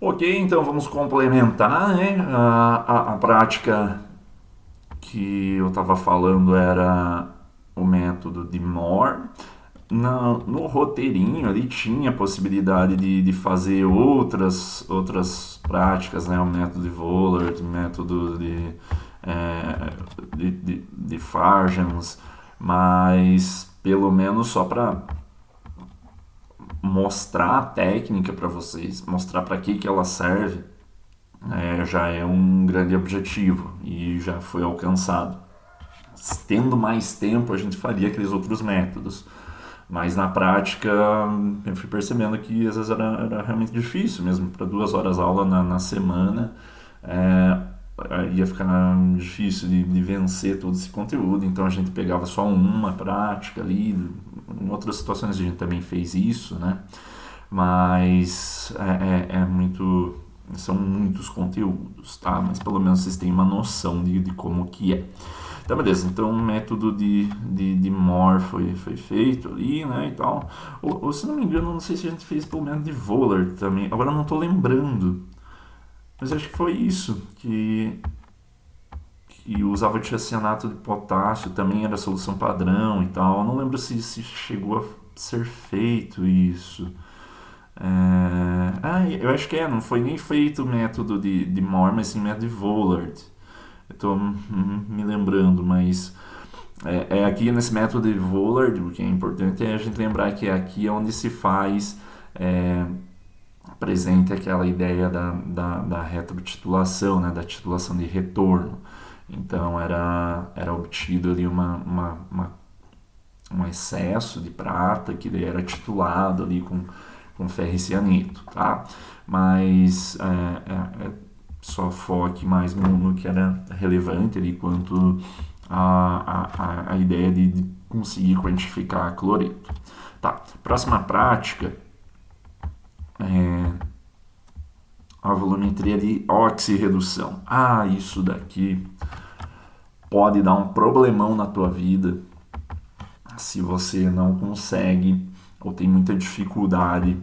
Ok, então vamos complementar, né? A prática que eu estava falando era o método de Moore. No roteirinho ali tinha a possibilidade de fazer outras práticas, né? O método de Vollard, o método de Fargens, mas pelo menos só para mostrar a técnica para vocês, mostrar para que ela serve, já é um grande objetivo e já foi alcançado. Tendo mais tempo, a gente faria aqueles outros métodos. Mas na prática, eu fui percebendo que às vezes era realmente difícil, mesmo para 2 horas aula na semana, é, ia ficar difícil de vencer todo esse conteúdo. Então a gente pegava só uma prática ali. Em outras situações a gente também fez isso, né? Mas são muitos conteúdos, tá? Mas pelo menos vocês têm uma noção de como que é. Então, beleza. Então, o método de Moore foi feito ali, né, e tal. Ou, se não me engano, não sei se a gente fez pelo método de Vollard também. Agora eu não tô lembrando. Mas acho que foi isso. Que usava tiocianato de potássio, também era solução padrão e tal. Eu não lembro se chegou a ser feito isso. Eu acho que não foi nem feito o método de Moore, mas sim o método de Vollard. Eu tô me lembrando, mas aqui nesse método de Vollard, o que é importante é a gente lembrar que é aqui onde se faz presente aquela ideia da retrotitulação, né, da titulação de retorno. Então era obtido ali um excesso de prata que daí era titulado ali com ferro e cianeto, tá? Mas só foque mais no que era relevante ali quanto a ideia de conseguir quantificar cloreto. Tá, próxima prática é a volumetria de oxirredução. Isso daqui pode dar um problemão na tua vida se você não consegue ou tem muita dificuldade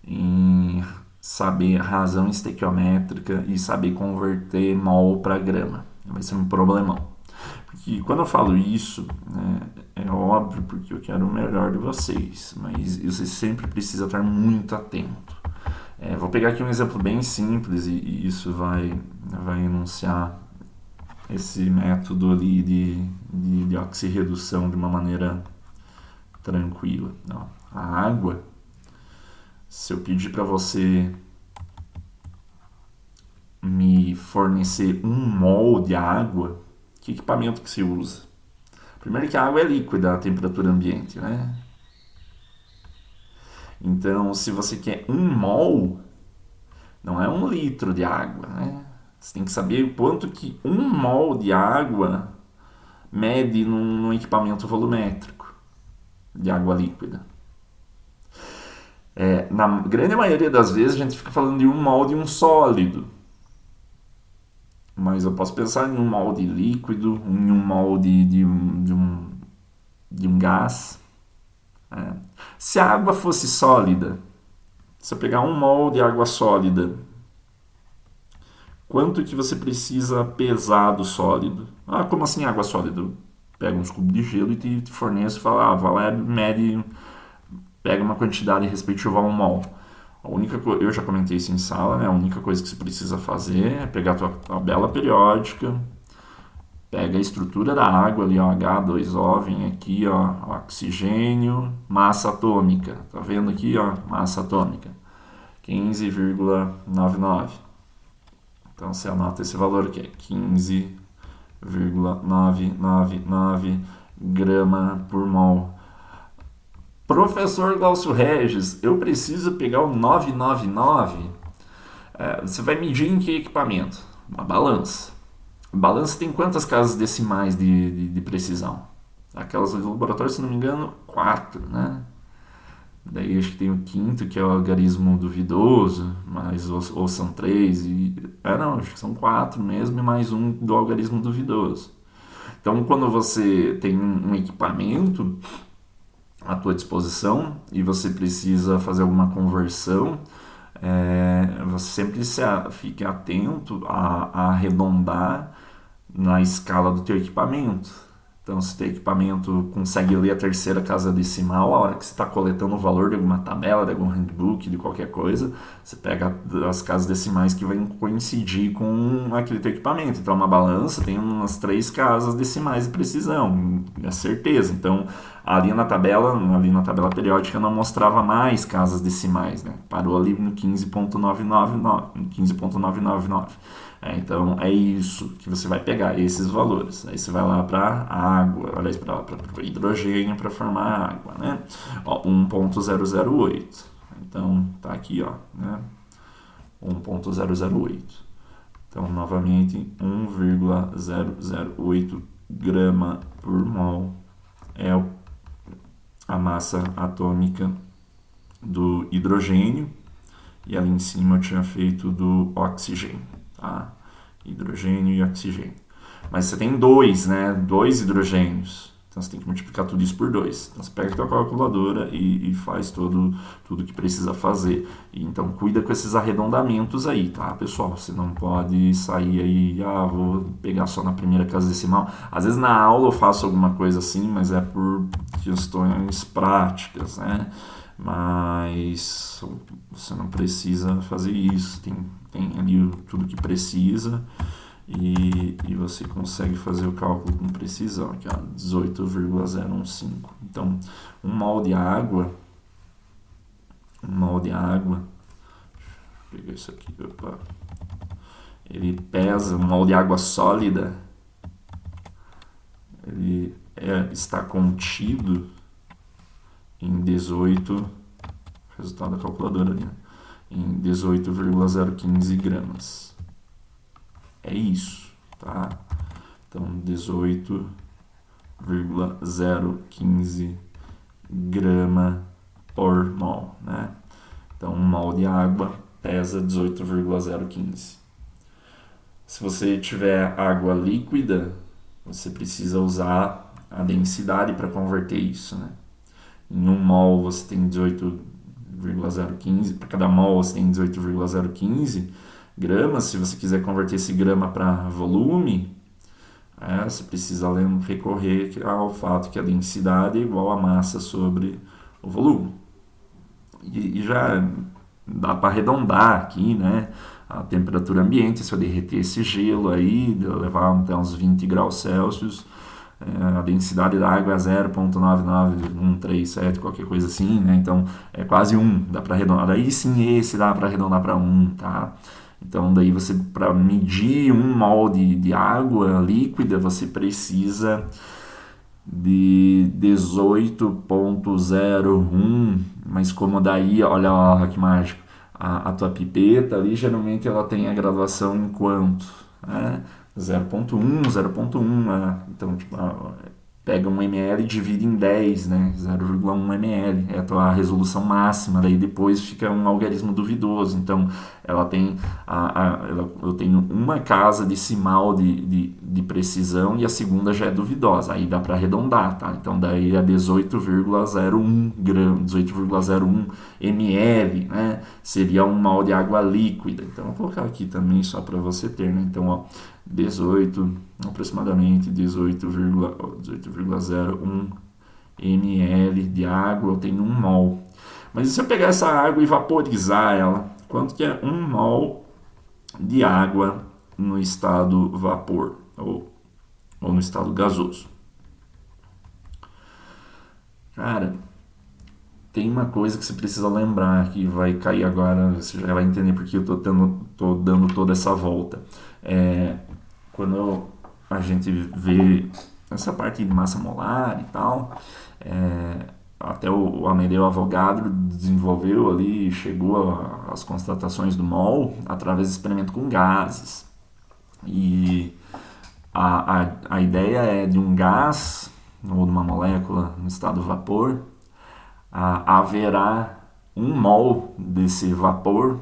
em saber razão estequiométrica e saber converter mol para grama. Vai ser um problemão. Porque quando eu falo isso, é óbvio porque eu quero o melhor de vocês, mas você sempre precisa estar muito atento. Vou pegar aqui um exemplo bem simples e isso vai enunciar esse método ali de oxirredução de uma maneira tranquila. Não. A água, se eu pedir para você me fornecer 1 mol de água, que equipamento que se usa? Primeiro que a água é líquida à temperatura ambiente, né? Então, se você quer 1 mol, não é 1 litro de água, né? Você tem que saber o quanto que 1 mol de água mede num equipamento volumétrico de água líquida. Na grande maioria das vezes a gente fica falando de 1 mol de um sólido. Mas eu posso pensar em 1 mol de líquido, em 1 mol de um gás. Se a água fosse sólida, se eu pegar 1 mol de água sólida, quanto que você precisa pesar do sólido? Como assim água sólida? Pega uns cubos de gelo e te forneço e fala, vai lá, mede, pega uma quantidade respectiva a 1 mol. Eu já comentei isso em sala, né? A única coisa que você precisa fazer é pegar a tua tabela periódica, pega a estrutura da água ali, ó, H2O, vem aqui, ó, oxigênio, massa atômica. Tá vendo aqui, ó, massa atômica? 15,99. Então você anota esse valor que é 15,999 grama por mol. Professor Glaucio Regis, eu preciso pegar o 999. Você vai medir em que equipamento? Uma balança. A balança tem quantas casas decimais de precisão? Aquelas do laboratório, se não me engano, 4, né? Daí acho que tem o quinto, que é o algarismo duvidoso, mas ou são 3, acho que são 4 mesmo, e mais um do algarismo duvidoso. Então, quando você tem um equipamento à tua disposição e você precisa fazer alguma conversão, você sempre fique atento a arredondar na escala do teu equipamento. Então, se o teu equipamento consegue ler a terceira casa decimal, a hora que você está coletando o valor de alguma tabela, de algum handbook, de qualquer coisa, você pega as casas decimais que vai coincidir com aquele teu equipamento. Então, uma balança tem umas 3 casas decimais de precisão, é certeza. Então, ali na tabela periódica não mostrava mais casas decimais, né? Parou ali no 15.999. Então é isso que você vai pegar, esses valores. Aí você vai lá para água, aliás, para hidrogênio para formar água, né? 1.008. Então tá aqui, né? 1.008. Então novamente 1,008 grama por mol é a massa atômica do hidrogênio, e ali em cima eu tinha feito do oxigênio, tá? Hidrogênio e oxigênio. Mas você tem 2, né? 2 hidrogênios. Então você tem que multiplicar tudo isso por 2. Então você pega a tua calculadora e faz tudo que precisa fazer. E, então cuida com esses arredondamentos aí, tá, pessoal? Você não pode sair aí, vou pegar só na primeira casa decimal. Às vezes na aula eu faço alguma coisa assim, mas é por questões práticas, né? Mas você não precisa fazer isso. Tem ali tudo que precisa. E você consegue fazer o cálculo com precisão, aqui, 18,015. Então, um mol de água, deixa eu pegar isso aqui, ele pesa, um mol de água sólida, ele está contido em 18, resultado da calculadora ali, né? Em 18,015 gramas. É isso, tá? Então, 18,015 grama por mol, né? Então, um mol de água pesa 18,015. Se você tiver água líquida, você precisa usar a densidade para converter isso, né? Em um mol você tem 18,015, para cada mol você tem 18,015 gramas. Se você quiser converter esse grama para volume, você precisa recorrer ao fato que a densidade é igual a massa sobre o volume. E já dá para arredondar aqui, né? A temperatura ambiente, se eu derreter esse gelo aí, levar até uns 20 graus Celsius, a densidade da água é 0,99137, qualquer coisa assim, né? Então é quase 1, dá para arredondar. Daí sim, esse dá para arredondar para 1, tá? Então daí você, para medir um mol de água líquida, você precisa de 18,01, mas como daí, olha que mágico, a tua pipeta ali, geralmente ela tem a graduação em quanto? 0,1, 0,1, né? Então, tipo, pega 1 ml e divide em 10, né? 0,1 ml é a tua resolução máxima, daí depois fica um algarismo duvidoso. Então, ela tem eu tenho uma casa decimal de precisão e a segunda já é duvidosa, aí dá para arredondar, tá? Então, daí é 18,01 grama, 18,01 ml, né? Seria um mol de água líquida. Então, eu vou colocar aqui também só para você ter, né? Então, aproximadamente 18,01 ml de água, eu tenho 1 mol. Mas e se eu pegar essa água e vaporizar ela, quanto que é 1 mol de água no estado vapor ou no estado gasoso? Cara, tem uma coisa que você precisa lembrar, que vai cair agora, você já vai entender porque eu tô dando toda essa volta. Quando a gente vê essa parte de massa molar e tal, até o Amedeo Avogadro desenvolveu ali, chegou às constatações do mol através de experimento com gases. E a ideia é de um gás ou de uma molécula no estado vapor, haverá 1 mol desse vapor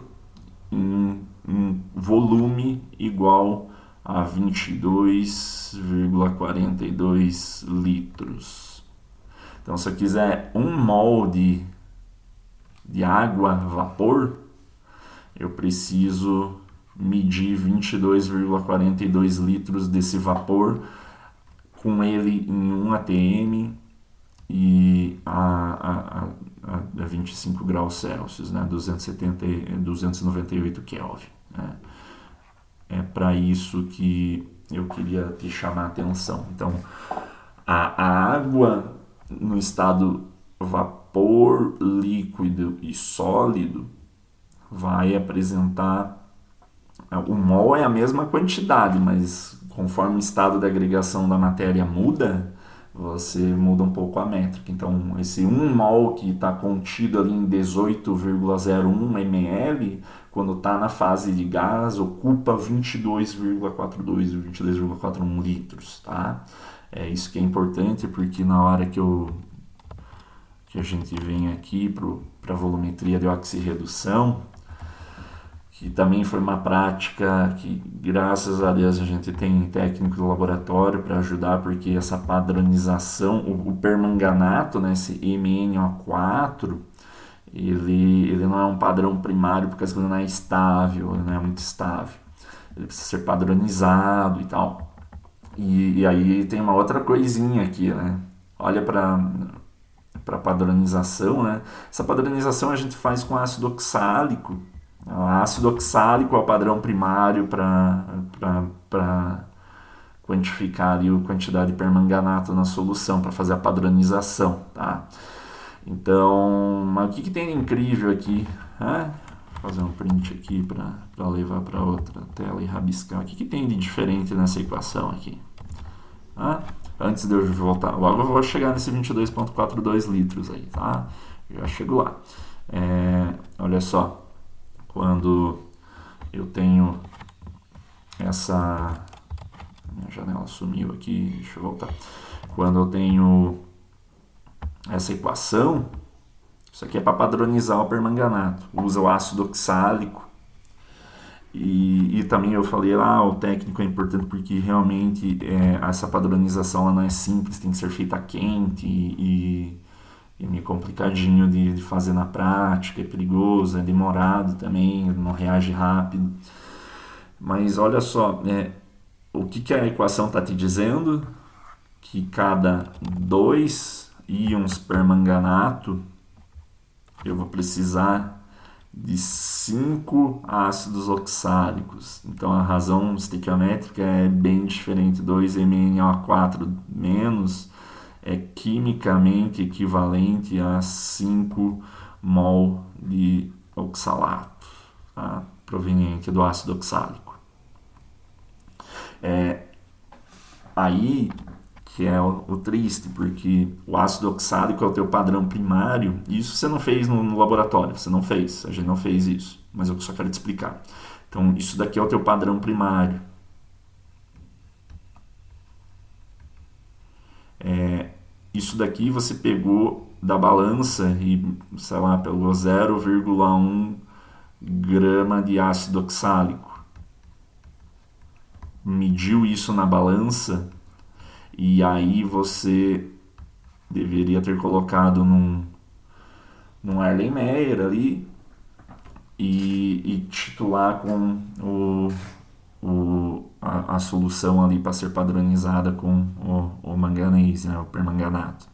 em um volume igual a 22,42 litros. Então, se eu quiser 1 mol de água vapor, eu preciso medir 22,42 litros desse vapor com ele em 1 atm e a 25 graus Celsius, né? 298 Kelvin. Né? É para isso que eu queria te chamar a atenção. Então, a água no estado vapor, líquido e sólido vai apresentar... O mol é a mesma quantidade, mas conforme o estado de agregação da matéria muda, você muda um pouco a métrica. Então, esse 1 mol que está contido ali em 18,01 ml, quando está na fase de gás, ocupa 22,42 e 22,41 litros. Tá? É isso que é importante, porque na hora que a gente vem aqui para a volumetria de oxirredução, que também foi uma prática que, graças a Deus, a gente tem técnico do laboratório para ajudar, porque essa padronização, o permanganato, né, esse MnO4, ele não é um padrão primário porque ele não é estável, ele não é muito estável. Ele precisa ser padronizado e tal. E aí tem uma outra coisinha aqui, né? Olha para padronização, né? Essa padronização a gente faz com ácido oxálico. O ácido oxálico é o padrão primário para quantificar ali a quantidade de permanganato na solução, para fazer a padronização, tá? Então, mas o que tem de incrível aqui? Vou fazer um print aqui para levar para outra tela e rabiscar. O que tem de diferente nessa equação aqui? Antes de eu voltar, logo eu vou chegar nesse 22,42 litros aí, tá? Já chego lá. Olha só. Quando eu tenho essa... Minha janela sumiu aqui, deixa eu voltar. Quando eu tenho essa equação, isso aqui é para padronizar o permanganato. Usa o ácido oxálico. E também eu falei lá, o técnico é importante porque realmente essa padronização ela não é simples, tem que ser feita quente e é meio complicadinho de fazer na prática, é perigoso, é demorado também, não reage rápido. Mas olha só, o que a equação está te dizendo? Que cada 2 íons permanganato eu vou precisar de 5 ácidos oxálicos. Então a razão estequiométrica é bem diferente. 2MnO4 menos é quimicamente equivalente a 5 mol de oxalato, tá? Proveniente do ácido oxálico. Aí que é o triste, porque o ácido oxálico é o teu padrão primário, e isso você não fez no laboratório, você não fez, a gente não fez isso, mas eu só quero te explicar. Então, isso daqui é o teu padrão primário. Isso daqui você pegou da balança e, sei lá, pegou 0,1 grama de ácido oxálico. Mediu isso na balança e aí você deveria ter colocado num Erlenmeyer ali e titular com a solução ali para ser padronizada com o manganês, né, o permanganato.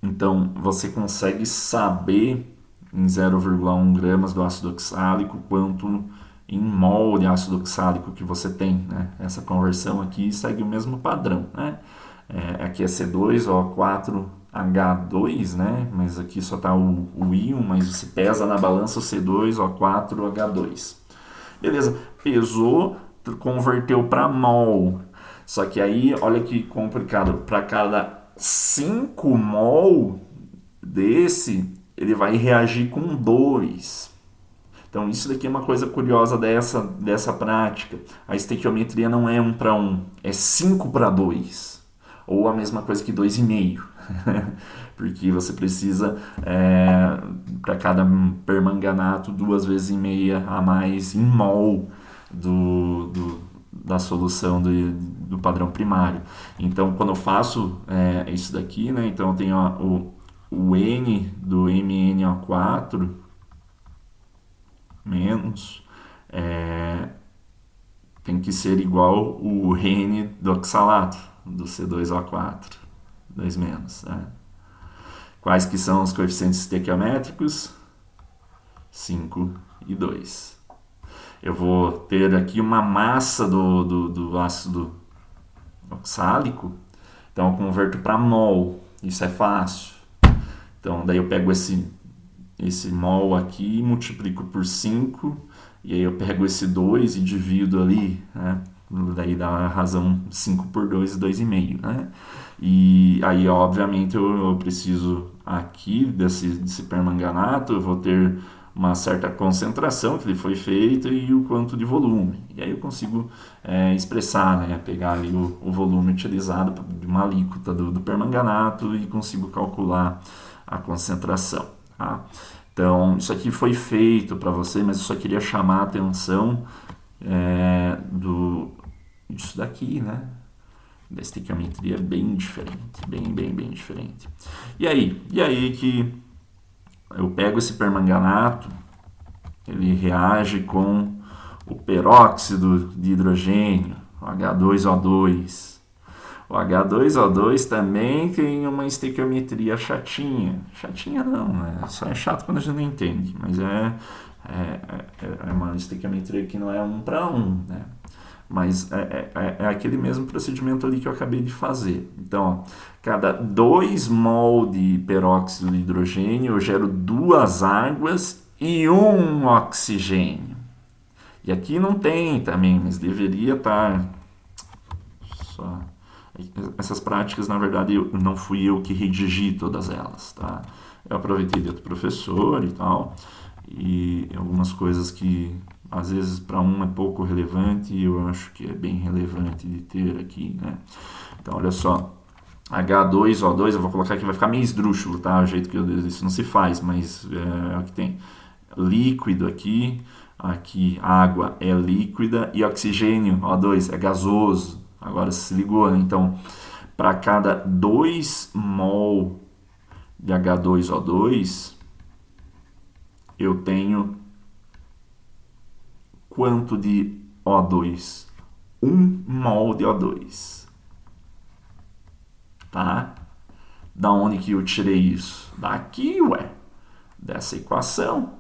Então, você consegue saber em 0,1 gramas do ácido oxálico quanto em mol de ácido oxálico que você tem, né? Essa conversão aqui segue o mesmo padrão, né? Aqui é C2O4H2, né? Mas aqui só está o íon, mas você pesa na balança o C2O4H2. Beleza, pesou, converteu para mol. Só que aí, olha que complicado, para cada 5 mol desse, ele vai reagir com 2. Então isso daqui é uma coisa curiosa dessa prática. A estequiometria não é 1 para 1, é 5 para 2. Ou a mesma coisa que 2,5. Porque você precisa, para cada permanganato, 2,5 vezes a mais em mol da solução do padrão primário. Então, quando eu faço isso daqui, né, então eu tenho o N do MnO4 menos, tem que ser igual o N do oxalato, do C2O4, 2 menos. Né? Quais que são os coeficientes estequiométricos? 5 e 2. Eu vou ter aqui uma massa do ácido oxálico, então eu converto para mol, isso é fácil. Então daí eu pego esse mol aqui e multiplico por 5, e aí eu pego esse 2 e divido ali, né? Daí dá a razão 5 por 2, 2,5, né? E aí, obviamente, eu preciso aqui desse permanganato, eu vou ter uma certa concentração que ele foi feito e o quanto de volume. E aí eu consigo expressar, né? Pegar ali o volume utilizado de uma alíquota do permanganato e consigo calcular a concentração. Tá? Então, isso aqui foi feito para você, mas eu só queria chamar a atenção disso daqui, né? Da estequiometria bem diferente, bem diferente. E aí que eu pego esse permanganato, ele reage com o peróxido de hidrogênio, o H2O2. O H2O2 também tem uma estequiometria chatinha. Chatinha não, né? Só é chato quando a gente não entende, mas é uma estequiometria que não é 1 para 1, né? Mas é aquele mesmo procedimento ali que eu acabei de fazer. Então, ó, cada 2 mol de peróxido de hidrogênio eu gero 2 águas e 1 oxigênio. E aqui não tem também, mas deveria estar. Só. Essas práticas, na verdade, não fui eu que redigi todas elas, tá? Eu aproveitei de outro professor e tal, e algumas coisas que às vezes para um é pouco relevante e eu acho que é bem relevante de ter aqui, né? Então, olha só, H2O2, eu vou colocar aqui, vai ficar meio esdrúxulo, tá? O jeito que isso não se faz, mas é o que tem. Líquido aqui água é líquida e oxigênio, O2, é gasoso. Agora se ligou, né? Então, para cada 2 mol de H2O2, eu tenho quanto de O2? 1 mol de O2. Tá? Da onde que eu tirei isso? Daqui, ué. Dessa equação.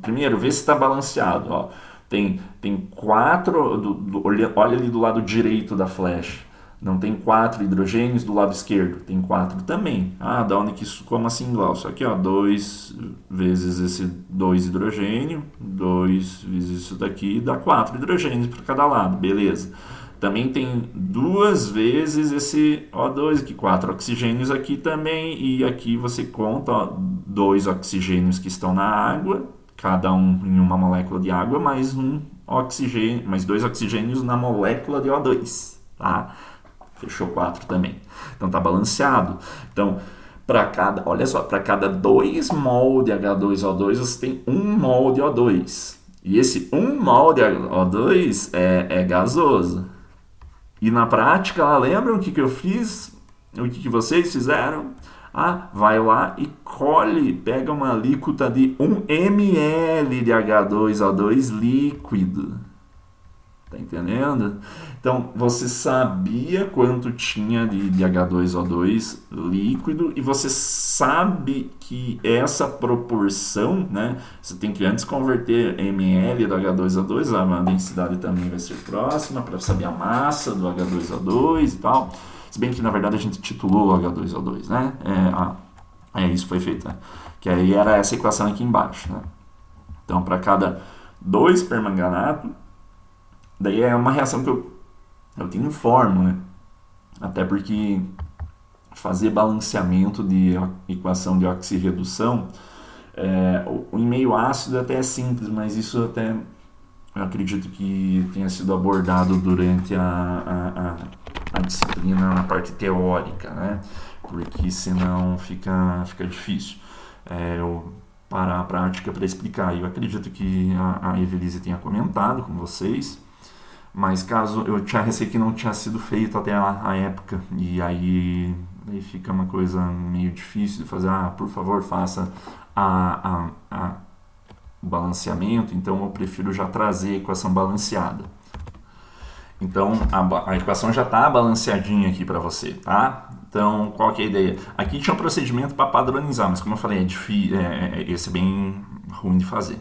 Primeiro, vê se está balanceado. Ó. Tem 4, olha ali do lado direito da flecha. Não tem 4 hidrogênios do lado esquerdo. Tem 4 também. Ah, da onde que isso, como assim igual? Só que 2 vezes esse 2 hidrogênio, 2 vezes isso daqui, dá 4 hidrogênios para cada lado. Beleza. Também tem 2 vezes esse O2 aqui, 4 oxigênios aqui também. E aqui você conta 2 oxigênios que estão na água, cada um em uma molécula de água, mais 2 oxigênios na molécula de O2, tá? Fechou 4 também. Então tá balanceado. Então, olha só, para cada 2 mol de H2O2, você tem 1 mol de O2. E esse 1 mol de O2 é gasoso. E na prática, lembram o que eu fiz? O que vocês fizeram? Vai lá e pega uma alíquota de 1 ml de H2O2 líquido. Tá entendendo? Então, você sabia quanto tinha de H2O2 líquido e você sabe que essa proporção, né? Você tem que antes converter ml do H2O2, a densidade também vai ser próxima para saber a massa do H2O2 e tal. Se bem que, na verdade, a gente titulou o H2O2, né? Isso foi feito, né? Que aí era essa equação aqui embaixo, né? Então, para cada 2 permanganato, daí é uma reação que eu te informo, né? Até porque fazer balanceamento de equação de oxirredução, em meio ácido até é simples, mas isso até eu acredito que tenha sido abordado durante a disciplina na parte teórica, né? Porque senão fica difícil eu parar a prática para explicar. Eu acredito que a Evelise tenha comentado com vocês, mas caso eu tinha receio que não tinha sido feito até a época, e aí fica uma coisa meio difícil de fazer. Por favor, faça balanceamento, então eu prefiro já trazer a equação balanceada. Então, a equação já está balanceadinha aqui para você, tá? Então, qual que é a ideia? Aqui tinha um procedimento para padronizar, mas como eu falei, esse é bem ruim de fazer.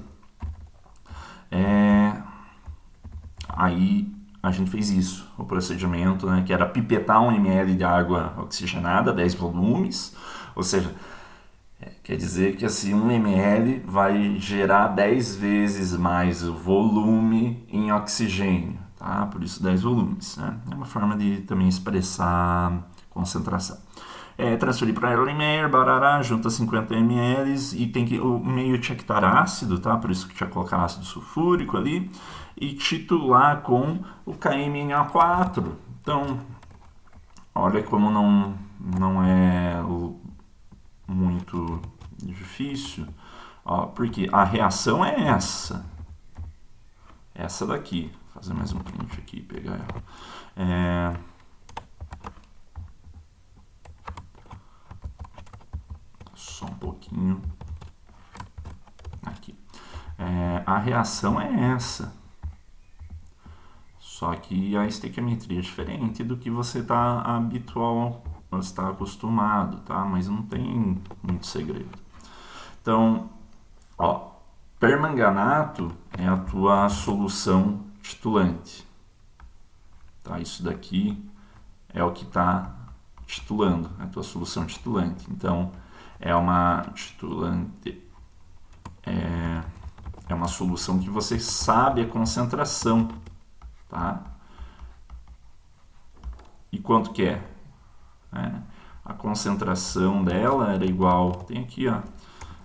Aí a gente fez isso, o procedimento, né, que era pipetar 1 ml de água oxigenada, 10 volumes, ou seja, quer dizer que assim, 1 ml vai gerar 10 vezes mais volume em oxigênio, tá? Por isso 10 volumes, né? É uma forma de também expressar concentração. Transferir para Erlenmeyer, barará, junta 50 ml e tem que, o meio tinha que estar ácido, tá? Por isso que tinha que colocar ácido sulfúrico ali e titular com o KMNO4. Então, olha como não é muito difícil, ó, porque a reação é essa daqui. Vou fazer mais um print aqui, pegar ela. Só um pouquinho aqui. A reação é essa, só que a estequiometria é diferente do que você está habitual, você está acostumado, tá? Mas não tem muito segredo. Então, ó, permanganato é a tua solução titulante, tá? Isso daqui é o que está titulando, é a tua solução titulante. Então, é uma titulante, é uma solução que você sabe a concentração, tá? E quanto que é? A concentração dela era igual, tem aqui, ó,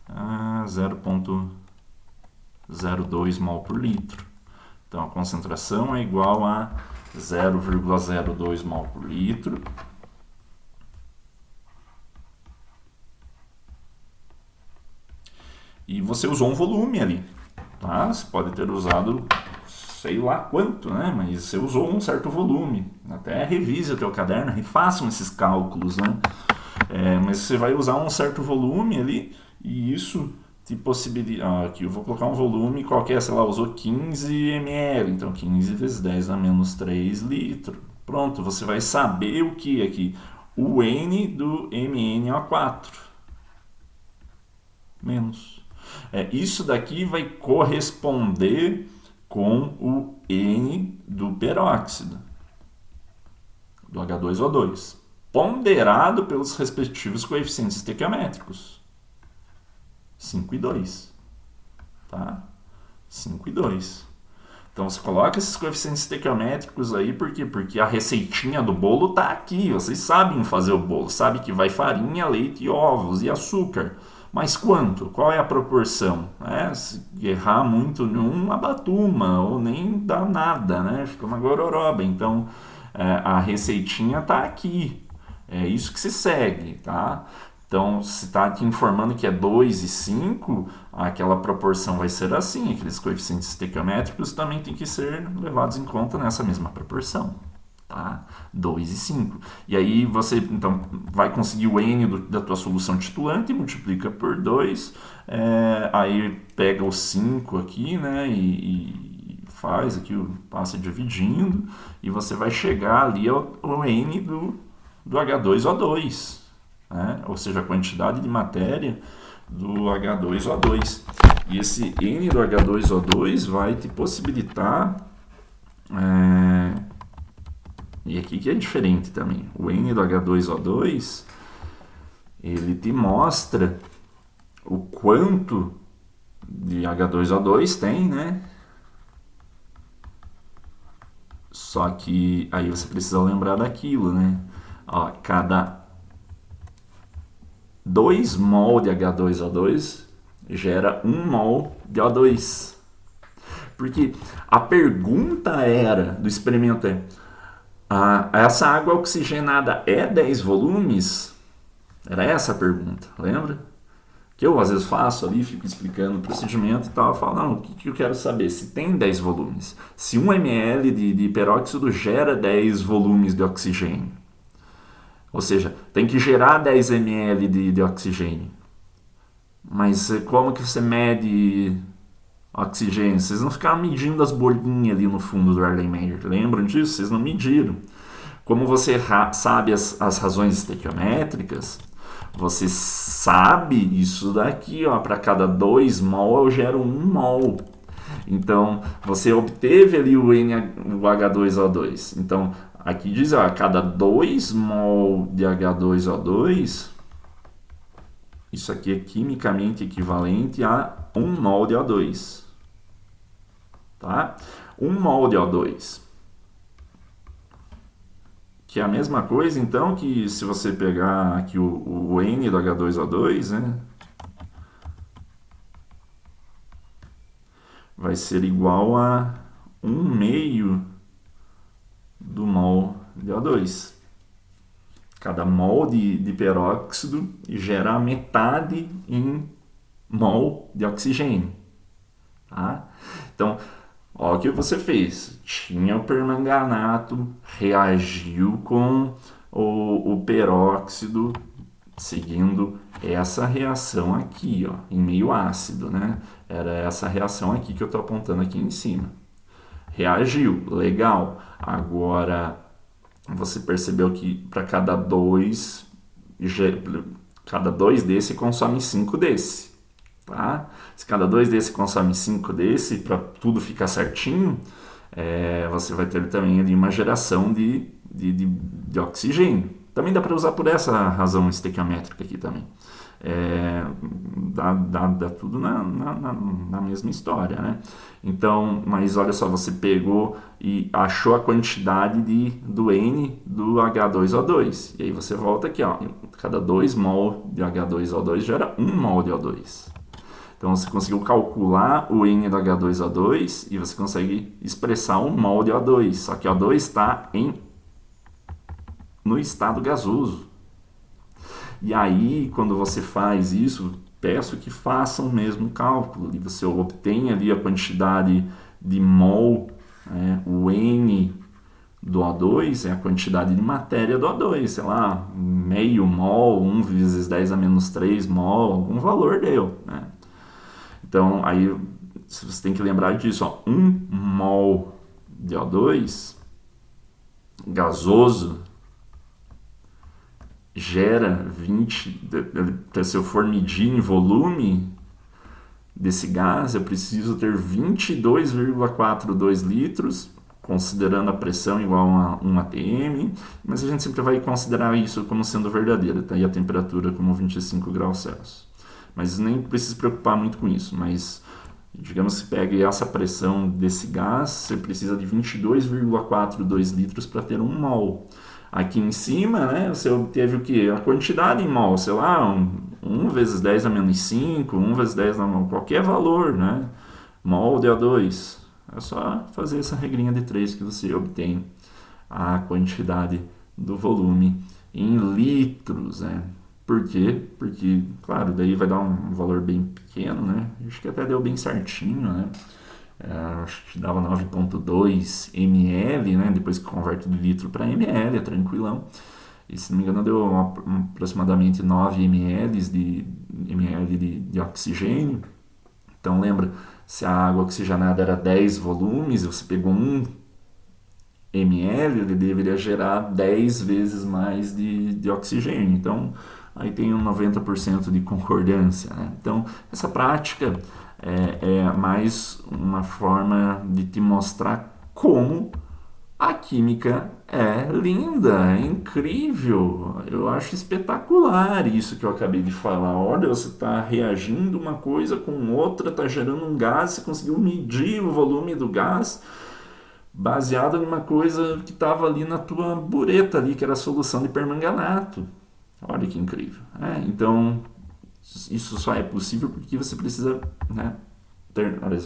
a 0,02 mol por litro. Então, a concentração é igual a 0,02 mol por litro. E você usou um volume ali, tá? Você pode ter usado sei lá quanto, né? Mas você usou um certo volume. Até revise o teu caderno e façam esses cálculos, né? Mas você vai usar um certo volume ali e isso te possibilita... aqui eu vou colocar um volume qualquer, sei lá, usou 15 ml, então 15 vezes 10 dá menos 3 litros. Pronto, você vai saber o que aqui? O N do MnO4. Menos. Isso daqui vai corresponder com o N do peróxido, do H2O2, ponderado pelos respectivos coeficientes estequiométricos. 5 e 2. Tá? 5 e 2. Então você coloca esses coeficientes estequiométricos aí, por quê? Porque a receitinha do bolo está aqui. Vocês sabem fazer o bolo, sabem que vai farinha, leite, ovos e açúcar. Mas quanto? Qual é a proporção? Se errar muito num, abatuma, ou nem dá nada, né? Fica uma gororoba. Então, a receitinha está aqui. É isso que se segue, tá? Então, se está te informando que é 2 e 5, aquela proporção vai ser assim. Aqueles coeficientes estequiométricos também têm que ser levados em conta nessa mesma proporção. Tá? 2 e 5. E aí você então vai conseguir o N da tua solução titulante, multiplica por 2, aí pega o 5 aqui, né, e faz aqui, passa dividindo, e você vai chegar ali ao N do H2O2, né? Ou seja, a quantidade de matéria do H2O2. E esse N do H2O2 vai te possibilitar... E aqui que é diferente também. O N do H2O2, ele te mostra o quanto de H2O2 tem, né? Só que aí você precisa lembrar daquilo, né? Ó, cada 2 mol de H2O2 gera 1 mol de O2. Porque a pergunta do experimento essa água oxigenada é 10 volumes? Era essa a pergunta, lembra? Que eu às vezes faço ali, fico explicando o procedimento e tal, eu falo, não, o que eu quero saber? Se tem 10 volumes. Se 1 ml de peróxido gera 10 volumes de oxigênio. Ou seja, tem que gerar 10 ml de oxigênio. Mas como que você mede oxigênio. Vocês não ficaram medindo as bolinhas ali no fundo do Erlenmeyer. Lembram disso? Vocês não mediram. Como você sabe as razões estequiométricas, você sabe isso daqui, ó, para cada 2 mol eu gero 1 mol. Então, você obteve ali o H2O2. Então, aqui diz, ó, a cada 2 mol de H2O2, isso aqui é quimicamente equivalente a 1 mol de O2. Tá? 1 mol de O2. Que é a mesma coisa, então, que se você pegar aqui o N do H2O2, né, vai ser igual a 1/2 do mol de O2. Cada mol de peróxido gera metade em mol de oxigênio. Tá? Então, olha o que você fez. Tinha o permanganato, reagiu com o peróxido, seguindo essa reação aqui, ó, em meio ácido, né? Era essa reação aqui que eu estou apontando aqui em cima. Reagiu, legal. Agora, você percebeu que para cada 2 desse consome 5 desse. Tá? Se cada 2 desse consome 5 desse, para tudo ficar certinho, você vai ter também ali uma geração de oxigênio. Também dá para usar por essa razão estequiométrica aqui também. Dá tudo na mesma história, né? Então, mas olha só, você pegou e achou a quantidade do N do H2O2. E aí você volta aqui, ó, cada 2 mol de H2O2 gera 1 mol de O2. Então você conseguiu calcular o N do H2O2 e você consegue expressar 1 mol de O2. Só que o O2 está no estado gasoso. E aí, quando você faz isso, peço que façam o mesmo cálculo. E você obtém ali a quantidade de mol, né? O N do O2 é a quantidade de matéria do O2, sei lá, meio mol, 1 vezes 10 a menos 3 mol, algum valor deu, né? Então, aí você tem que lembrar disso, ó, 1 mol de O2 gasoso gera 20, se eu for medir em volume desse gás, eu preciso ter 22,42 litros, considerando a pressão igual a 1 atm, mas a gente sempre vai considerar isso como sendo verdadeira, tá? E a temperatura como 25 graus Celsius. Mas nem precisa se preocupar muito com isso, mas digamos que pegue essa pressão desse gás, você precisa de 22,42 litros para ter 1 mol. Aqui em cima, né, você obteve o que? A quantidade em mol, sei lá, 1 vezes 10 a menos 5, 1 vezes 10 a menos qualquer valor, né? Mol de O2. É só fazer essa regrinha de 3 que você obtém a quantidade do volume em litros, né? Por quê? Porque, claro, daí vai dar um valor bem pequeno, né? Acho que até deu bem certinho, né? Acho que dava 9,2 ml, né? Depois que converte de litro para ml, é tranquilão. E se não me engano, deu aproximadamente 9 ml de oxigênio. Então, lembra, se a água oxigenada era 10 volumes, você pegou 1 ml, ele deveria gerar 10 vezes mais de oxigênio. Então, aí tem um 90% de concordância, né? Então, essa prática é mais uma forma de te mostrar como a química é linda, é incrível. Eu acho espetacular isso que eu acabei de falar. Olha, você está reagindo uma coisa com outra, está gerando um gás, você conseguiu medir o volume do gás baseado em uma coisa que estava ali na tua bureta ali, que era a solução de permanganato. Olha que incrível. Então, isso só é possível porque você precisa, né,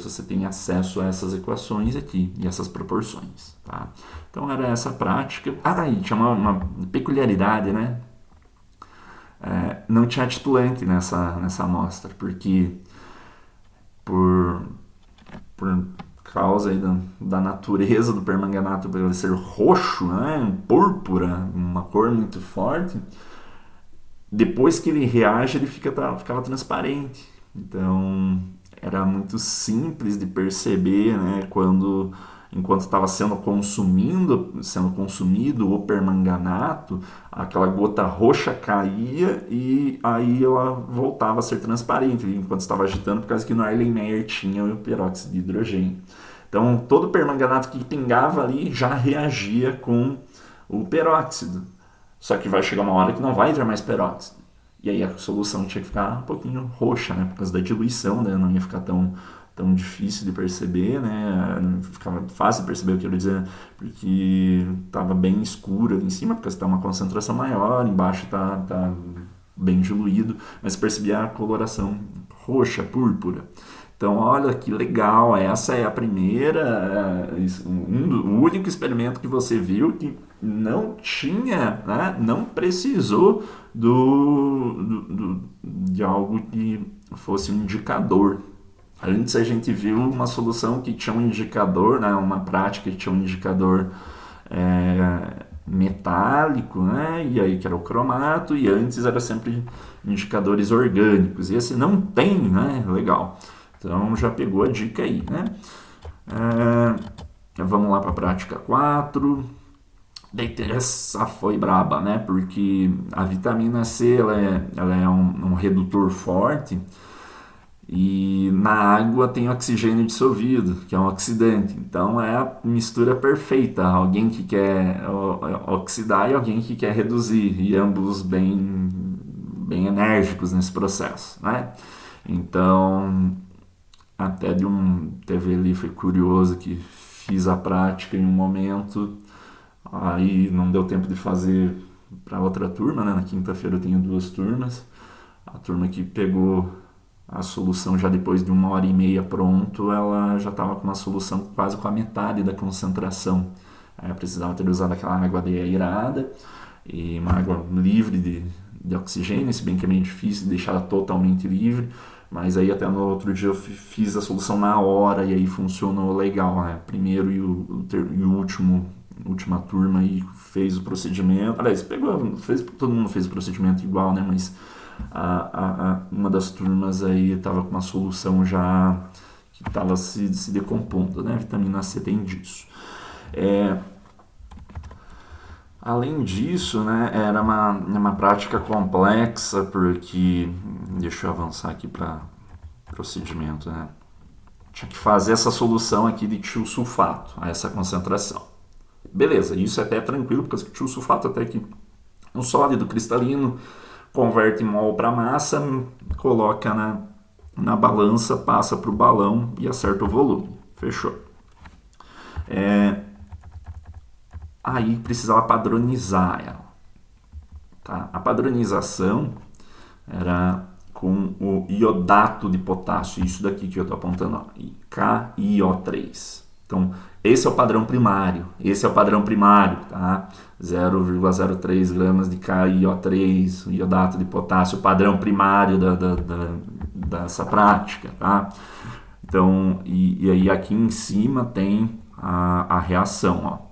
você tem acesso a essas equações aqui e essas proporções, tá? Então era essa prática. E tinha uma peculiaridade, né? Não tinha titulante nessa amostra, porque por causa aí da natureza do permanganato, por ele ser roxo, né, púrpura, uma cor muito forte, depois que ele reage, ele ficava transparente. Então, era muito simples de perceber, né, enquanto estava sendo consumido o permanganato, aquela gota roxa caía e aí ela voltava a ser transparente enquanto estava agitando, por causa que no Erlenmeyer tinha o peróxido de hidrogênio. Então, todo permanganato que pingava ali já reagia com o peróxido. Só que vai chegar uma hora que não vai entrar mais peróxido. E aí a solução tinha que ficar um pouquinho roxa, né? Por causa da diluição, né? Não ia ficar tão difícil de perceber, né? Não ficava fácil de perceber, eu quero dizer, porque estava bem escuro ali em cima, porque está uma concentração maior, embaixo está bem diluído, mas percebia a coloração roxa, púrpura. Então, olha que legal, essa é a primeira, o único experimento que você viu que não tinha, né, não precisou de algo que fosse um indicador. Antes a gente viu uma solução que tinha um indicador, né, uma prática que tinha um indicador metálico, né, e aí que era o cromato, e antes era sempre indicadores orgânicos. E esse não tem, né, legal. Então já pegou a dica aí, né? Vamos lá para a prática 4. Essa foi braba, né? Porque a vitamina C ela é um redutor forte e na água tem oxigênio dissolvido, que é um oxidante. Então é a mistura perfeita. Alguém que quer oxidar e alguém que quer reduzir, e ambos bem enérgicos nesse processo, né? Então até teve ali, foi curioso que fiz a prática em um momento, aí não deu tempo de fazer para outra turma, né? Na quinta-feira eu tenho 2 turmas, a turma que pegou a solução já depois de 1h30 pronto, ela já estava com uma solução quase com a metade da concentração. Aí eu precisava ter usado aquela água aeirada, e uma água livre de oxigênio, se bem que é meio difícil deixar ela totalmente livre, mas aí até no outro dia eu fiz a solução na hora e aí funcionou legal, né? Primeiro e o última turma aí fez o procedimento, aliás, todo mundo fez o procedimento igual, né? Mas uma das turmas aí estava com uma solução já que estava se decompondo, né? A vitamina C tem disso. Além disso, né, era uma prática complexa, porque, deixa eu avançar aqui para procedimento, né? Tinha que fazer essa solução aqui de tiosulfato, a essa concentração. Beleza, isso é até tranquilo, porque o tiosulfato até que um sólido cristalino, converte mol para massa, coloca na balança, passa para o balão e acerta o volume. Fechou. Aí precisava padronizar ela. Tá? A padronização era com o iodato de potássio, isso daqui que eu estou apontando, ó, KIO3. Então, esse é o padrão primário, tá? 0,03 gramas de KIO3, o iodato de potássio, o padrão primário dessa prática, tá? Então, e aí aqui em cima tem a reação, ó.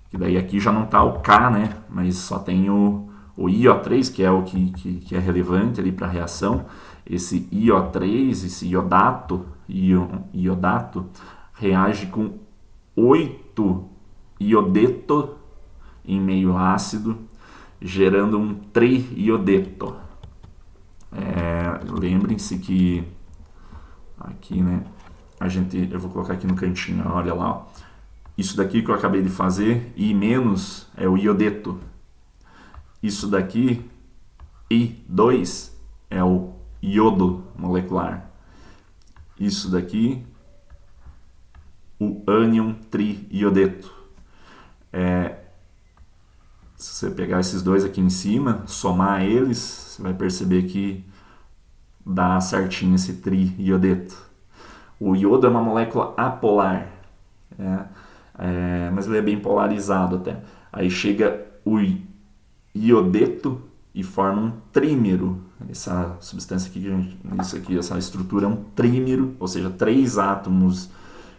Que daí aqui já não está o K, né? Mas só tem o IO3, que é o que é relevante ali para a reação. Esse IO3, esse iodato, reage com 8 iodeto em meio ácido, gerando um triiodeto. Lembrem-se que aqui, né? Eu vou colocar aqui no cantinho, olha lá, ó. Isso daqui que eu acabei de fazer, I- é o iodeto. Isso daqui, I2, é o iodo molecular. Isso daqui, o ânion triiodeto. Se você pegar esses dois aqui em cima, somar eles, você vai perceber que dá certinho esse triiodeto. O iodo é uma molécula apolar, mas ele é bem polarizado até. Aí chega o iodeto e forma um trímero. Essa substância aqui, essa estrutura é um trímero, ou seja, 3 átomos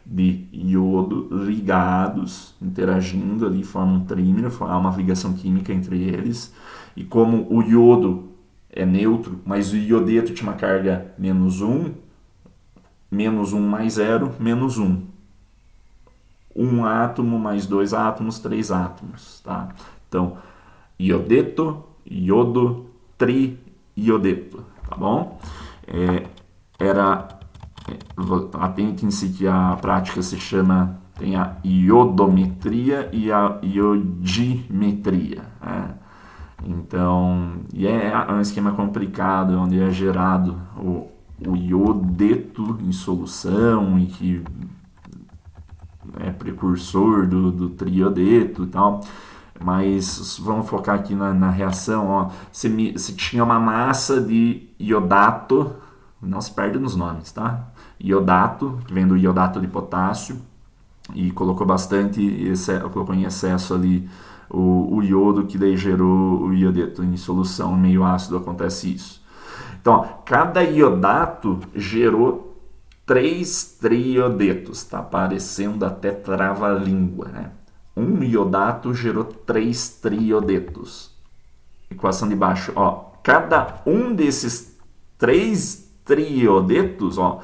de iodo ligados, interagindo ali, formam um trímero, há uma ligação química entre eles. E como o iodo é neutro, mas o iodeto tinha uma carga -1, menos 1 mais 0, menos 1. Um átomo mais 2 átomos, 3 átomos. Tá? Então, iodeto, iodo, triiodeto. Tá bom? Atentem-se que a prática se chama, tem a iodometria e a iodimetria. Né? Então, é um esquema complicado, onde é gerado o iodeto em solução e que é precursor do triodeto e tal. Mas vamos focar aqui na reação. Ó. Você tinha uma massa de iodato, não se perde nos nomes, tá? Iodato, que vem do iodato de potássio, e colocou colocou em excesso ali o iodo, que daí gerou o iodeto em solução, meio ácido, acontece isso. Então, ó, cada iodato gerou 3 triodetos, tá parecendo até trava-língua, né? Um iodato gerou 3 triodetos. Equação de baixo, ó, cada um desses 3 triodetos, ó,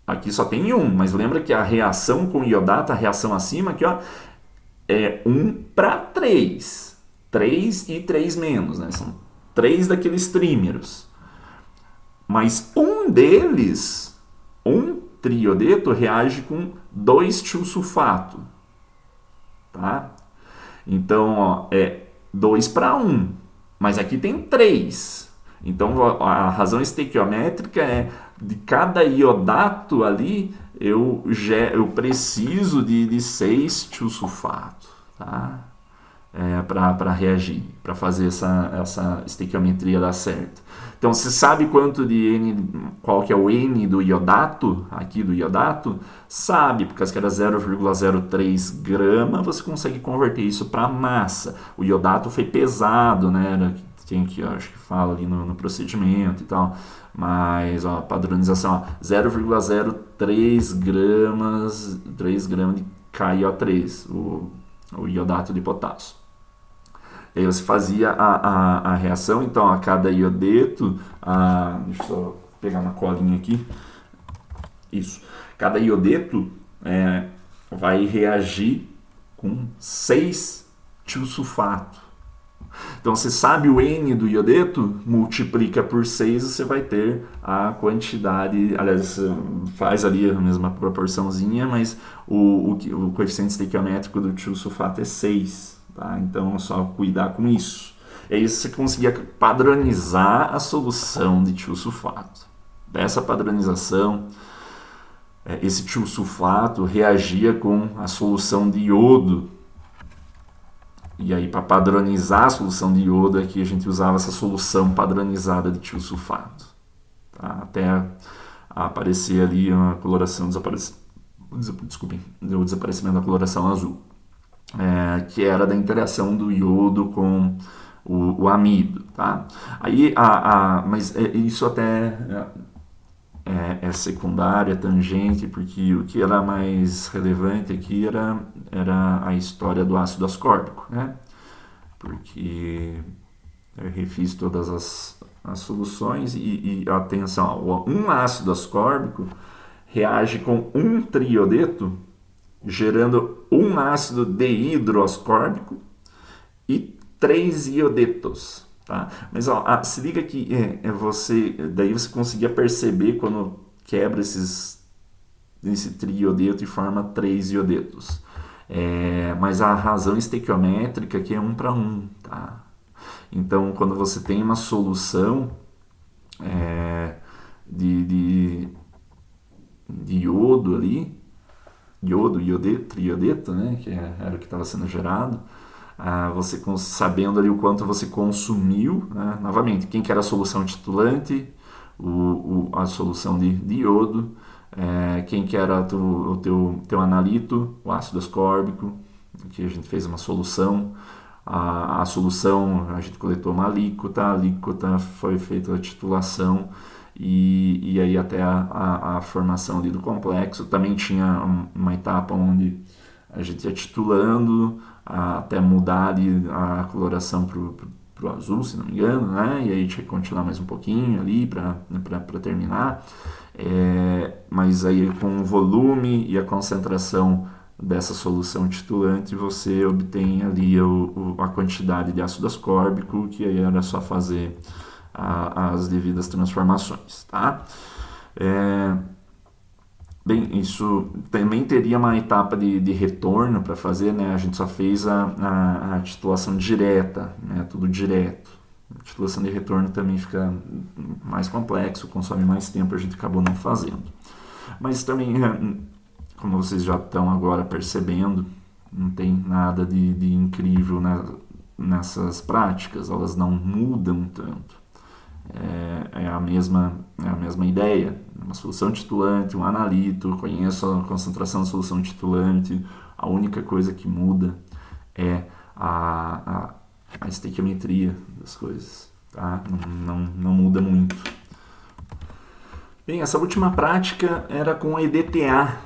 aqui só tem um, mas lembra que a reação com iodato, a reação acima aqui, ó, é 1 para 3. 3 e 3 menos, né? São 3 daqueles trímeros. Mas um deles, um triodeto, reage com 2 tiosulfato. Tá? Então, ó, é 2 para 1. Mas aqui tem 3. Então, a razão estequiométrica é de cada iodato ali, eu preciso de 6 tiosulfato, tá? Para reagir, para fazer essa estequiometria dar certo. Então, você sabe qual que é o N do iodato, aqui do iodato? Sabe, porque que era 0,03 grama, você consegue converter isso para massa. O iodato foi pesado, né? Tem que, acho que fala ali no procedimento e tal. Mas, ó, padronização, 0,03 gramas, 3 gramas de KIO3, o iodato de potássio. E aí você fazia a reação, então a cada iodeto, deixa eu só pegar uma colinha aqui, isso, cada iodeto vai reagir com 6 tiosulfato. Então você sabe o N do iodeto, multiplica por 6, você vai ter a quantidade, aliás, você faz ali a mesma proporçãozinha, mas o coeficiente estequiométrico do tiosulfato é 6. Tá? Então é só cuidar com isso. E aí você conseguia padronizar a solução de tiosulfato. Dessa padronização, esse tiosulfato reagia com a solução de iodo. E aí, para padronizar a solução de iodo, aqui a gente usava essa solução padronizada de tiosulfato. Tá? Até aparecer ali a coloração, o desaparecimento da coloração azul. Que era da interação do iodo com o amido, tá? Aí, mas isso até é secundário, é tangente, porque o que era mais relevante aqui era a história do ácido ascórbico, né? Porque eu refiz todas as soluções e atenção, um ácido ascórbico reage com um triodeto, gerando um ácido dihidroascórbico e 3 iodetos. Tá? Mas se liga que daí você conseguia perceber quando quebra esse triodeto e forma 3 iodetos. Mas a razão estequiométrica aqui é 1 para 1. Tá? Então, quando você tem uma solução de iodo ali, triodeto, né, que era o que estava sendo gerado, você sabendo ali o quanto você consumiu, né, novamente, quem que era a solução titulante, a solução de iodo, quem que era o teu analito, o ácido ascórbico, que a gente fez uma solução, a solução a gente coletou uma alíquota, a alíquota foi feita a titulação, e aí até a formação ali do complexo. Também tinha uma etapa onde a gente ia titulando até mudar ali a coloração para o azul, se não me engano, né? E aí tinha que continuar mais um pouquinho ali para terminar. Mas aí com o volume e a concentração dessa solução titulante, você obtém ali a quantidade de ácido ascórbico, que aí era só fazer as devidas transformações, tá? Bem, isso também teria uma etapa de retorno para fazer, né? A gente só fez a titulação direta, né? Tudo direto. A titulação de retorno também fica mais complexo, consome mais tempo, a gente acabou não fazendo. Mas também, como vocês já estão agora percebendo, não tem nada de incrível nessas práticas, elas não mudam tanto. É a mesma ideia, uma solução titulante, um analito, conheço a concentração da solução titulante, a única coisa que muda é a estequiometria das coisas, tá? Não muda muito. Bem, essa última prática era com o EDTA.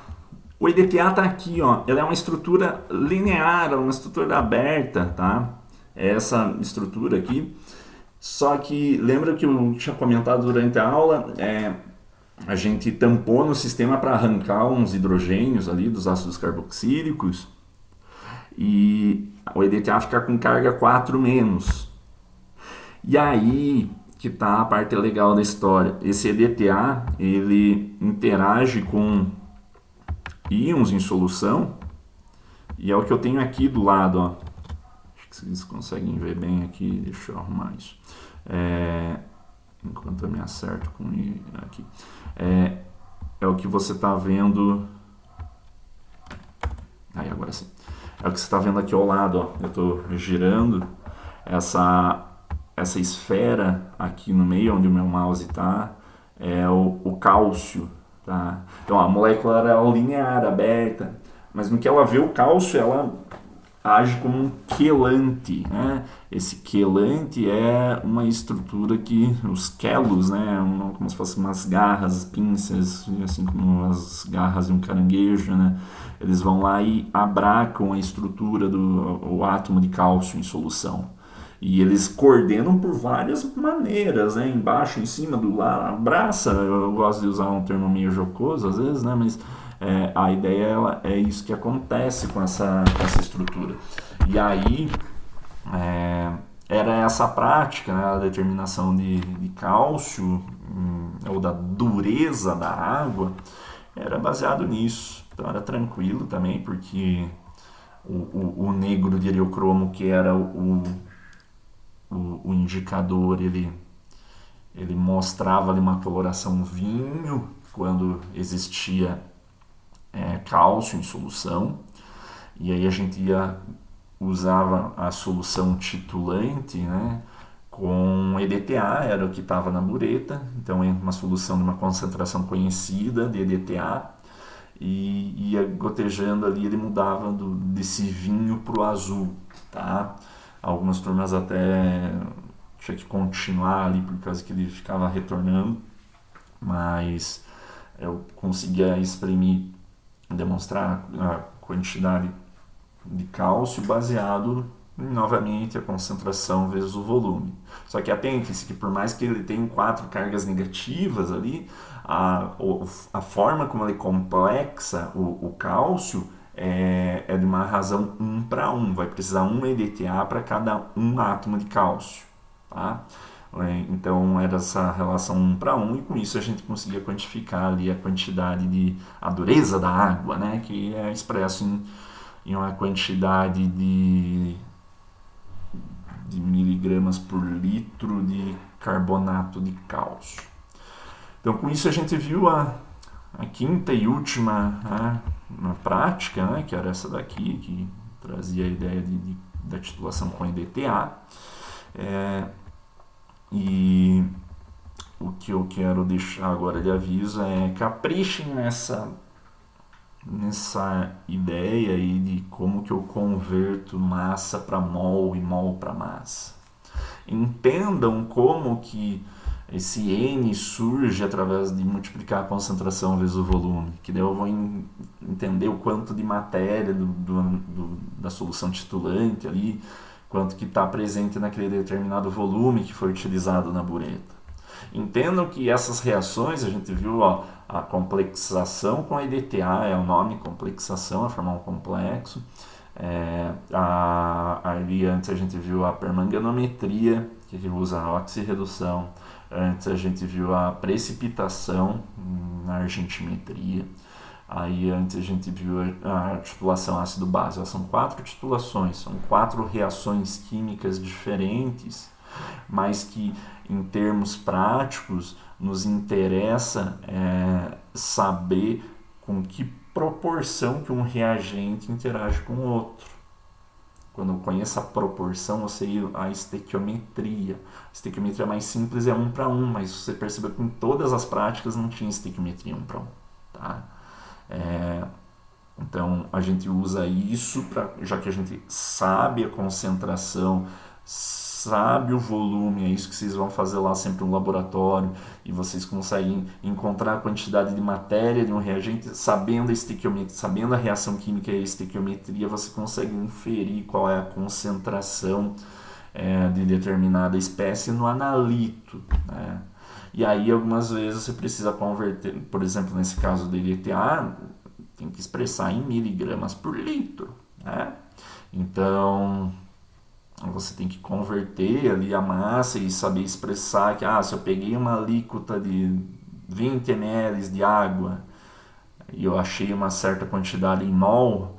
O EDTA está aqui, ó, ela é uma estrutura linear, uma estrutura aberta, tá? É essa estrutura aqui. Só que lembra que eu tinha comentado durante a aula, a gente tampou no sistema para arrancar uns hidrogênios ali dos ácidos carboxílicos e o EDTA fica com carga 4-. E aí que está a parte legal da história. Esse EDTA, ele interage com íons em solução e é o que eu tenho aqui do lado, ó. Vocês conseguem ver bem aqui, deixa eu arrumar isso. Enquanto eu me acerto com aqui. É o que você está vendo. Aí, agora sim. É o que você está vendo aqui ao lado, ó. Eu estou girando essa esfera aqui no meio, onde o meu mouse está, é o cálcio. Tá? Então a molécula era linear, aberta, mas no que ela vê o cálcio, ela age como um quelante, né? Esse quelante é uma estrutura que os quelos, né, como se fossem umas garras, pinças, assim como as garras de um caranguejo, né? Eles vão lá e abracam a estrutura do átomo de cálcio em solução. E eles coordenam por várias maneiras, né? Embaixo, em cima, do lado, abraça. Eu gosto de usar um termo meio jocoso às vezes, né? Mas a ideia é isso que acontece com essa estrutura. E aí era essa prática, né, a determinação de cálcio ou da dureza da água, era baseado nisso. Então era tranquilo também, porque o negro de heliocromo, que era o indicador, ele mostrava ali uma coloração vinho quando existia cálcio em solução, e aí a gente usava a solução titulante, né, com EDTA, era o que estava na bureta, então uma solução de uma concentração conhecida de EDTA, e ia gotejando ali, ele mudava desse vinho para o azul, tá? Algumas turmas até tinha que continuar ali por causa que ele ficava retornando, mas eu conseguia exprimir, demonstrar a quantidade de cálcio baseado novamente a concentração vezes o volume. Só que atente-se que por mais que ele tenha 4 cargas negativas ali, a forma como ele complexa o cálcio é de uma razão 1:1, vai precisar 1 EDTA para cada 1 átomo de cálcio, tá? Então era essa relação 1:1, e com isso a gente conseguia quantificar ali a quantidade a dureza da água, né, que é expresso em uma quantidade de miligramas por litro de carbonato de cálcio. Então com isso a gente viu a quinta e última, né, uma prática, né, que era essa daqui, que trazia a ideia da titulação com EDTA. E o que eu quero deixar agora de aviso é caprichem nessa ideia aí de como que eu converto massa para mol e mol para massa. Entendam como que esse N surge através de multiplicar a concentração vezes o volume, que daí eu vou entender o quanto de matéria da solução titulante ali, quanto que está presente naquele determinado volume que foi utilizado na bureta. Entendam que essas reações, a gente viu, ó, a complexação com a EDTA, é o nome, complexação, é formar um complexo. Ali antes a gente viu a permanganometria, que usa a oxirredução. Antes a gente viu a precipitação na argentimetria. Aí antes a gente viu a titulação ácido-base. São 4 titulações, são 4 reações químicas diferentes, mas que em termos práticos nos interessa saber com que proporção que um reagente interage com o outro. Quando eu conheço a proporção, eu sei a estequiometria. A estequiometria mais simples é 1 para 1, mas você percebeu que em todas as práticas não tinha estequiometria 1 para 1. Tá? Então a gente usa isso, já que a gente sabe a concentração, sabe o volume, é isso que vocês vão fazer lá sempre no laboratório, e vocês conseguem encontrar a quantidade de matéria de um reagente, sabendo a estequiometria, sabendo a reação química e a estequiometria, você consegue inferir qual é a concentração de determinada espécie no analito, né? E aí algumas vezes você precisa converter, por exemplo, nesse caso do EDTA, tem que expressar em miligramas por litro, né? Então você tem que converter ali a massa e saber expressar que se eu peguei uma alíquota de 20 ml de água e eu achei uma certa quantidade em mol,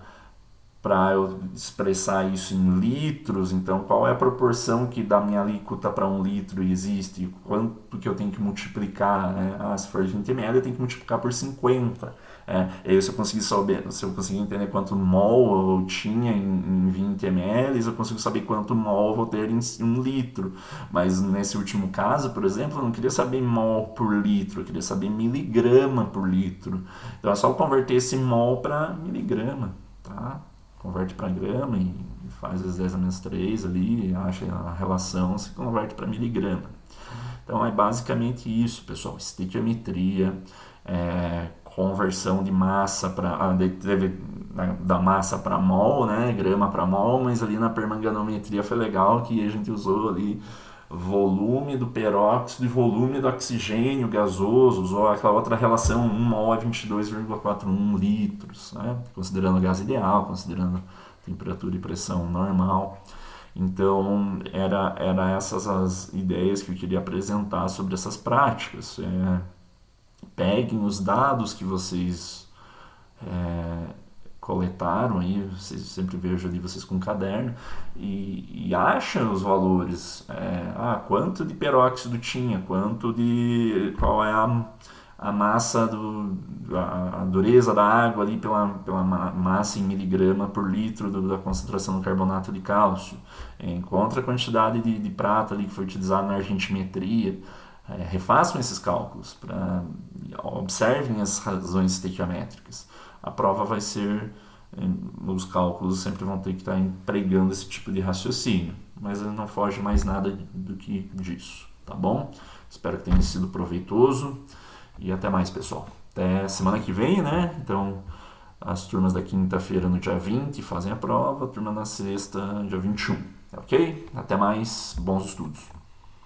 para eu expressar isso em litros, então qual é a proporção que da minha alíquota para 1 litro existe, quanto que eu tenho que multiplicar, né? Se for 20 ml eu tenho que multiplicar por 50. E aí se eu conseguir entender quanto mol eu tinha em 20 ml, eu consigo saber quanto mol eu vou ter em 1 litro. Mas nesse último caso, por exemplo, eu não queria saber mol por litro, eu queria saber miligrama por litro. Então é só converter esse mol para miligrama, tá? Converte para grama e faz as 10 a menos 3 ali, acha a relação, se converte para miligrama. Então é basicamente isso, pessoal, estequiometria, conversão de massa da massa para mol, né, grama para mol, mas ali na permanganometria foi legal que a gente usou ali volume do peróxido e volume do oxigênio gasoso, usou aquela outra relação, 1 mol é 22,41 litros, né? Considerando o gás ideal, considerando temperatura e pressão normal. Então, era essas as ideias que eu queria apresentar sobre essas práticas. Peguem os dados que vocês coletaram aí, vocês sempre vejo ali vocês com um caderno e acham os valores, quanto de peróxido tinha, qual é a massa a dureza da água ali pela massa em miligrama por litro da concentração do carbonato de cálcio, encontra a quantidade de prata ali que foi utilizada na argentimetria, refaçam esses cálculos, observem as razões estequiométricas. A prova vai ser, os cálculos sempre vão ter que estar empregando esse tipo de raciocínio, mas não foge mais nada do que disso, tá bom? Espero que tenha sido proveitoso e até mais, pessoal. Até semana que vem, né? Então, as turmas da quinta-feira no dia 20 fazem a prova, a turma na sexta, dia 21, ok? Até mais, bons estudos.